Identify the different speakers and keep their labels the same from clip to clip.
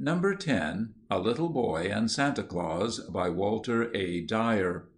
Speaker 1: Number 10, A Little Boy and Santa Claus by Walter A. Dyer.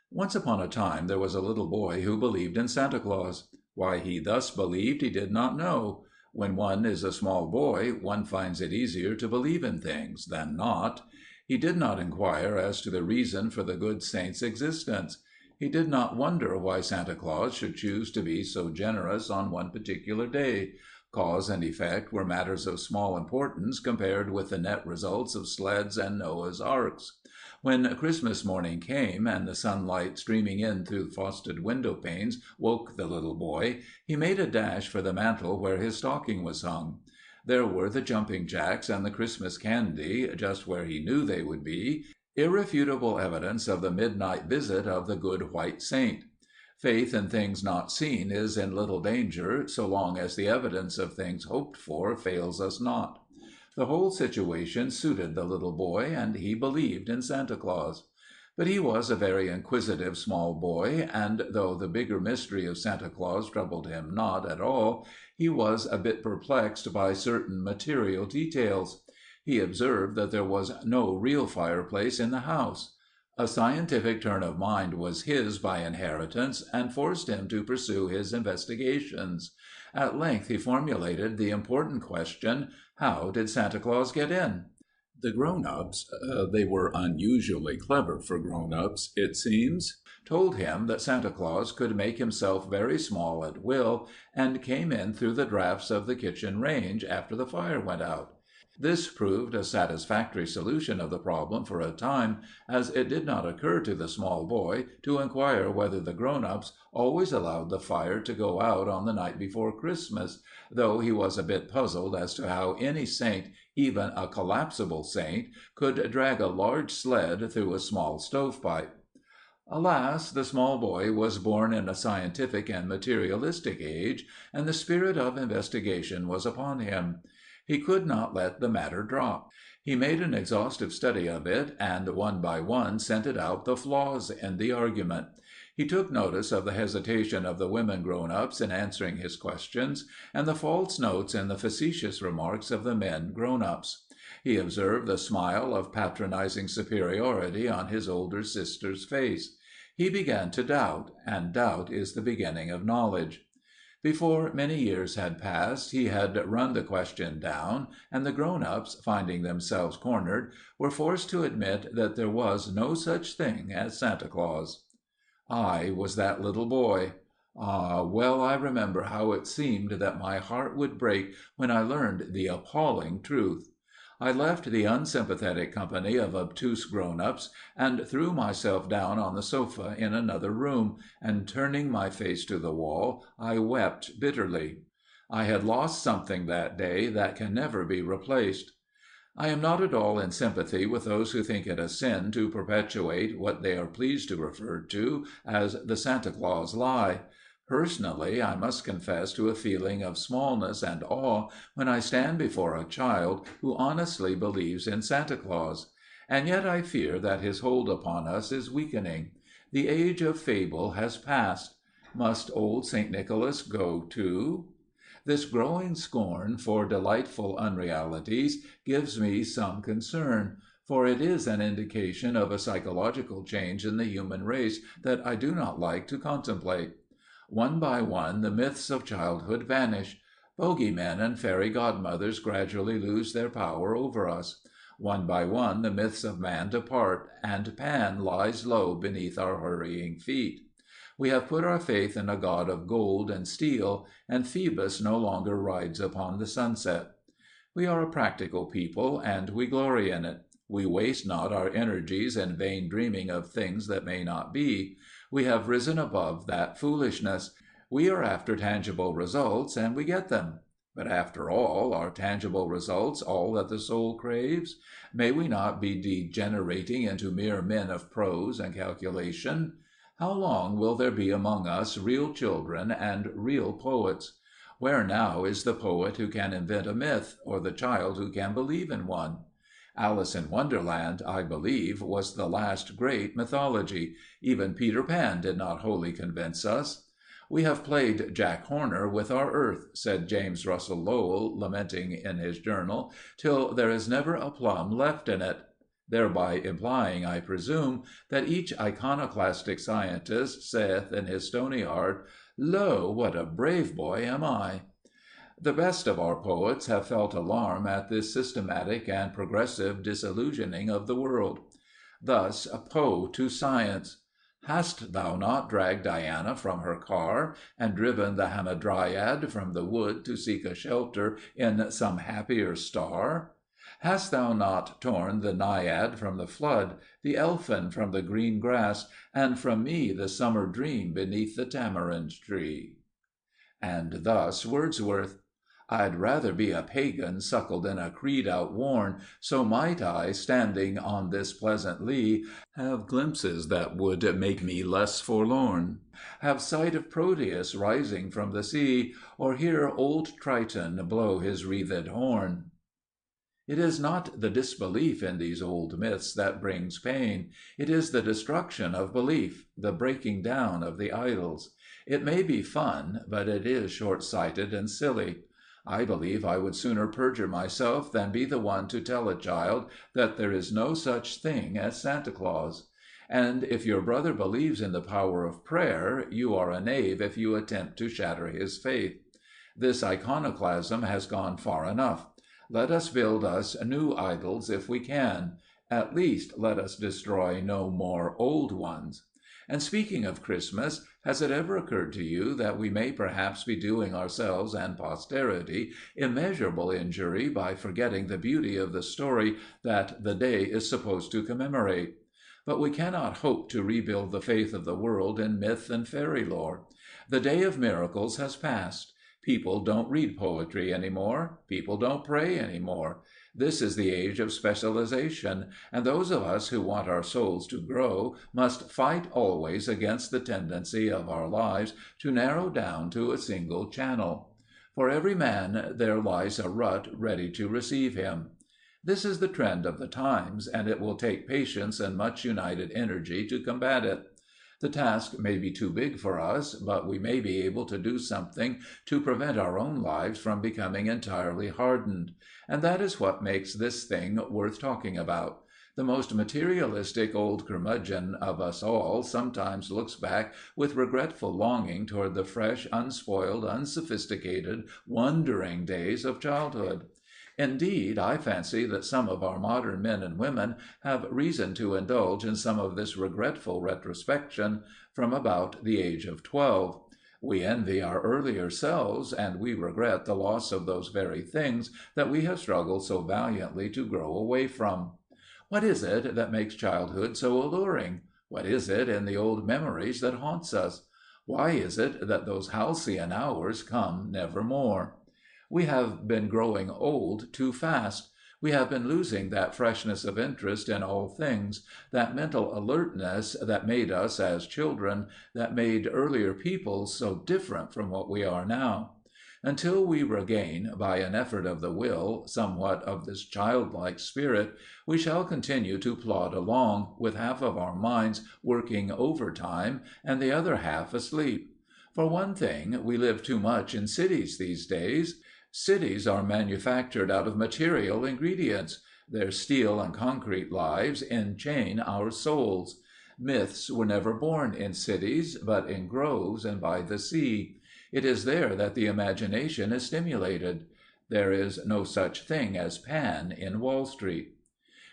Speaker 1: Once upon a time there was a little boy who believed in Santa Claus. Why he thus believed he did not know. When one is a small boy, one finds it easier to believe in things than not. He did not inquire as to the reason for the good saint's existence. He did not wonder why Santa Claus should choose to be so generous on one particular day. Cause and effect were matters of small importance compared with the net results of sleds and Noah's arks. When Christmas morning came, and the sunlight streaming in through frosted window panes woke the little boy, he made a dash for the mantel where his stocking was hung. There were the jumping jacks and the Christmas candy, just where he knew they would be, irrefutable evidence of the midnight visit of the good white saint. Faith in things not seen is in little danger, so long as the evidence of things hoped for fails us not. The whole situation suited the little boy, and he believed in Santa Claus. But he was a very inquisitive small boy, and though the bigger mystery of Santa Claus troubled him not at all, he was a bit perplexed by certain material details. He observed that there was no real fireplace in the house. A scientific turn of mind was his by inheritance, and forced him to pursue his investigations. At length he formulated the important question, how did Santa Claus get in? The grown-ups, they were unusually clever for grown-ups, it seems, told him that Santa Claus could make himself very small at will, and came in through the drafts of the kitchen range after the fire went out. This proved a satisfactory solution of the problem for a time, as it did not occur to the small boy to inquire whether the grown-ups always allowed the fire to go out on the night before Christmas, though he was a bit puzzled as to how any saint, even a collapsible saint, could drag a large sled through a small stovepipe. Alas, the small boy was born in a scientific and materialistic age, and the spirit of investigation was upon him. He could not let the matter drop. He made an exhaustive study of it, and one by one scented out the flaws in the argument. He took notice of the hesitation of the women grown-ups in answering his questions, and the false notes in the facetious remarks of the men grown-ups. He observed the smile of patronizing superiority on his older sister's face. He began to doubt, and doubt is the beginning of knowledge. Before many years had passed, he had run the question down, and the grown-ups, finding themselves cornered, were forced to admit that there was no such thing as Santa Claus. I was that little boy. Ah, well I remember how it seemed that my heart would break when I learned the appalling truth. I left the unsympathetic company of obtuse grown-ups, and threw myself down on the sofa in another room, and turning my face to the wall, I wept bitterly. I had lost something that day that can never be replaced. I am not at all in sympathy with those who think it a sin to perpetuate what they are pleased to refer to as the Santa Claus lie. Personally, I must confess to a feeling of smallness and awe when I stand before a child who honestly believes in Santa Claus. And yet I fear that his hold upon us is weakening. The age of fable has passed. Must old St. Nicholas go too? This growing scorn for delightful unrealities gives me some concern, for it is an indication of a psychological change in the human race that I do not like to contemplate. One by one the myths of childhood vanish. Bogeymen and fairy godmothers gradually lose their power over us. One by one the myths of man depart, and Pan lies low beneath our hurrying feet. We have put our faith in a god of gold and steel, and Phoebus no longer rides upon the sunset. We are a practical people, and we glory in it. We waste not our energies in vain dreaming of things that may not be. We have risen above that foolishness. We are after tangible results, and we get them. But after all, are tangible results all that the soul craves? May we not be degenerating into mere men of prose and calculation? How long will there be among us real children and real poets? Where now is the poet who can invent a myth, or the child who can believe in one? Alice in Wonderland, I believe, was the last great mythology. Even Peter Pan did not wholly convince us. "We have played Jack Horner with our earth," said James Russell Lowell, lamenting in his journal, "till there is never a plum left in it," thereby implying, I presume, that each iconoclastic scientist saith in his stony heart, "Lo, what a brave boy am I!" The best of our poets have felt alarm at this systematic and progressive disillusioning of the world. Thus Poe to Science: "Hast thou not dragged Diana from her car, and driven the Hamadryad from the wood to seek a shelter in some happier star? Hast thou not torn the Naiad from the flood, the Elfin from the green grass, and from me the summer dream beneath the tamarind tree?" And thus Wordsworth: "I'd rather be a pagan suckled in a creed outworn, so might I, standing on this pleasant lea, have glimpses that would make me less forlorn, have sight of Proteus rising from the sea, or hear old Triton blow his wreathed horn." It is not the disbelief in these old myths that brings pain. It is the destruction of belief, the breaking down of the idols. It may be fun, but it is short-sighted and silly. I believe I would sooner perjure myself than be the one to tell a child that there is no such thing as Santa Claus. And if your brother believes in the power of prayer, you are a knave if you attempt to shatter his faith. This iconoclasm has gone far enough. Let us build us new idols if we can. At least let us destroy no more old ones. And speaking of Christmas, has it ever occurred to you that we may perhaps be doing ourselves and posterity immeasurable injury by forgetting the beauty of the story that the day is supposed to commemorate? But we cannot hope to rebuild the faith of the world in myth and fairy lore. The day of miracles has passed. People don't read poetry anymore. People don't pray anymore. This is the age of specialization, and those of us who want our souls to grow must fight always against the tendency of our lives to narrow down to a single channel. For every man there lies a rut ready to receive him. This is the trend of the times, and it will take patience and much united energy to combat it. The task may be too big for us, but we may be able to do something to prevent our own lives from becoming entirely hardened. And that is what makes this thing worth talking about. The most materialistic old curmudgeon of us all sometimes looks back with regretful longing toward the fresh, unspoiled, unsophisticated, wondering days of childhood. Indeed, I fancy that some of our modern men and women have reason to indulge in some of this regretful retrospection from about the age of 12. We envy our earlier selves, and we regret the loss of those very things that we have struggled so valiantly to grow away from. What is it that makes childhood so alluring? What is it in the old memories that haunts us? Why is it that those halcyon hours come never more? We have been growing old too fast. We have been losing that freshness of interest in all things, that mental alertness that made us as children, that made earlier peoples so different from what we are now. Until we regain, by an effort of the will, somewhat of this childlike spirit, we shall continue to plod along, with half of our minds working overtime and the other half asleep. For one thing, we live too much in cities these days. Cities are manufactured out of material ingredients. Their steel and concrete lives enchain our souls. Myths were never born in cities, but in groves and by the sea. It is there that the imagination is stimulated. There is no such thing as Pan in Wall Street.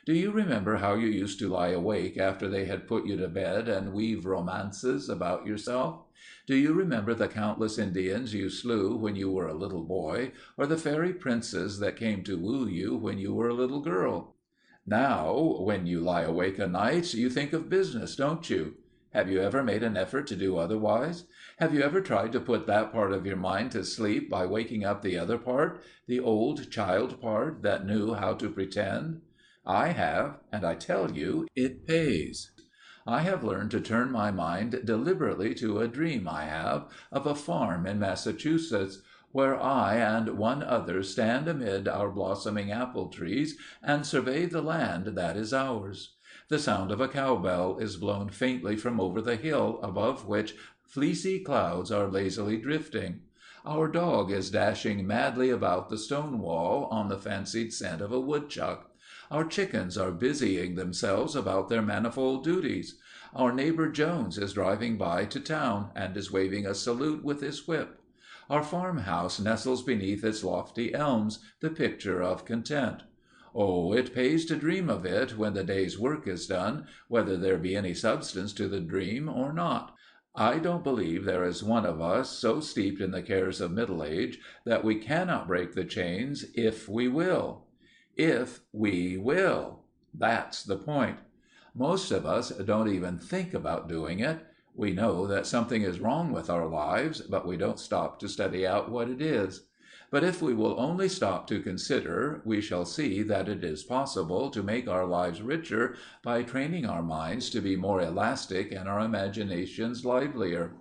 Speaker 1: Do you remember how you used to lie awake after they had put you to bed and weave romances about yourself? Do you remember the countless Indians you slew when you were a little boy, or the fairy princes that came to woo you when you were a little girl? Now, when you lie awake o' nights, you think of business, don't you? Have you ever made an effort to do otherwise? Have you ever tried to put that part of your mind to sleep by waking up the other part, the old child part that knew how to pretend? I have, and I tell you, it pays. I have learned to turn my mind deliberately to a dream I have of a farm in Massachusetts, where I and one other stand amid our blossoming apple trees and survey the land that is ours. The sound of a cowbell is blown faintly from over the hill above which Fleecy clouds are lazily drifting. Our dog is dashing madly about the stone wall on the fancied scent of a woodchuck. Our chickens are busying themselves about their manifold duties. Our neighbor Jones is driving by to town, and is waving a salute with his whip. Our farmhouse nestles beneath its lofty elms, the picture of content. Oh, it pays to dream of it when the day's work is done, whether there be any substance to the dream or not. I don't believe there is one of us so steeped in the cares of middle age that we cannot break the chains if we will. If we will. That's the point. Most of us don't even think about doing it. We know that something is wrong with our lives, but we don't stop to study out what it is. But if we will only stop to consider, we shall see that it is possible to make our lives richer by training our minds to be more elastic and our imaginations livelier.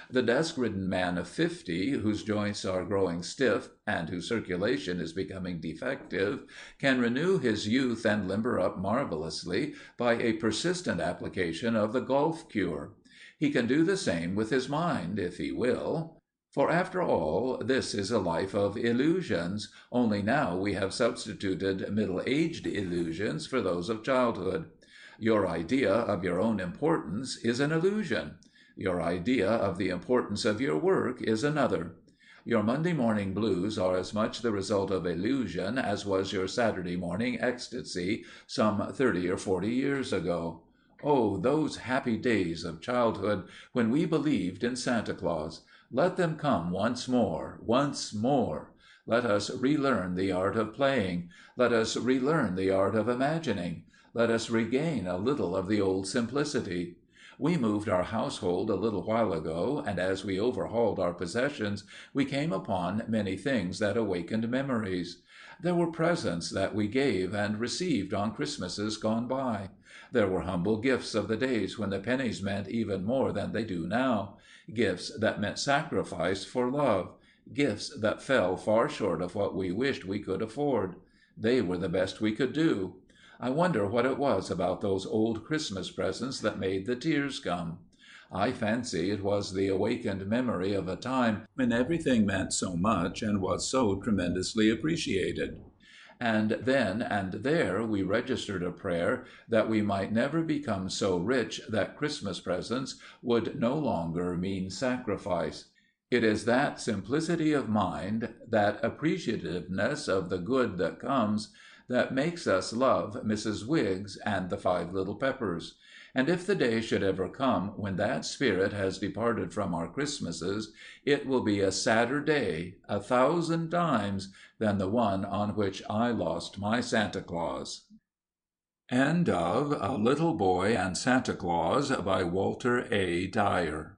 Speaker 1: The desk-ridden man of 50, whose joints are growing stiff and whose circulation is becoming defective, can renew his youth and limber up marvelously by a persistent application of the golf cure. He can do the same with his mind, if he will. For after all, this is a life of illusions, only now we have substituted middle-aged illusions for those of childhood. Your idea of your own importance is an illusion. Your idea of the importance of your work is another. Your Monday morning blues are as much the result of illusion as was your Saturday morning ecstasy some 30 or 40 years ago. Oh, those happy days of childhood when we believed in Santa Claus! Let them come once more, once more. Let us relearn the art of playing. Let us relearn the art of imagining. Let us regain a little of the old simplicity. We moved our household a little while ago, and as we overhauled our possessions, we came upon many things that awakened memories. There were presents that we gave and received on Christmases gone by. There were humble gifts of the days when the pennies meant even more than they do now, gifts that meant sacrifice for love, gifts that fell far short of what we wished we could afford. They were the best we could do. I wonder what it was about those old Christmas presents that made the tears come. I fancy it was the awakened memory of a time when everything meant so much and was so tremendously appreciated. And then and there we registered a prayer that we might never become so rich that Christmas presents would no longer mean sacrifice. It is that simplicity of mind, that appreciativeness of the good that comes, that makes us love Mrs. Wiggs and the Five Little Peppers. And if the day should ever come when that spirit has departed from our Christmases, it will be a sadder day, 1,000 times, than the one on which I lost my Santa Claus. End of A Little Boy and Santa Claus by Walter A. Dyer.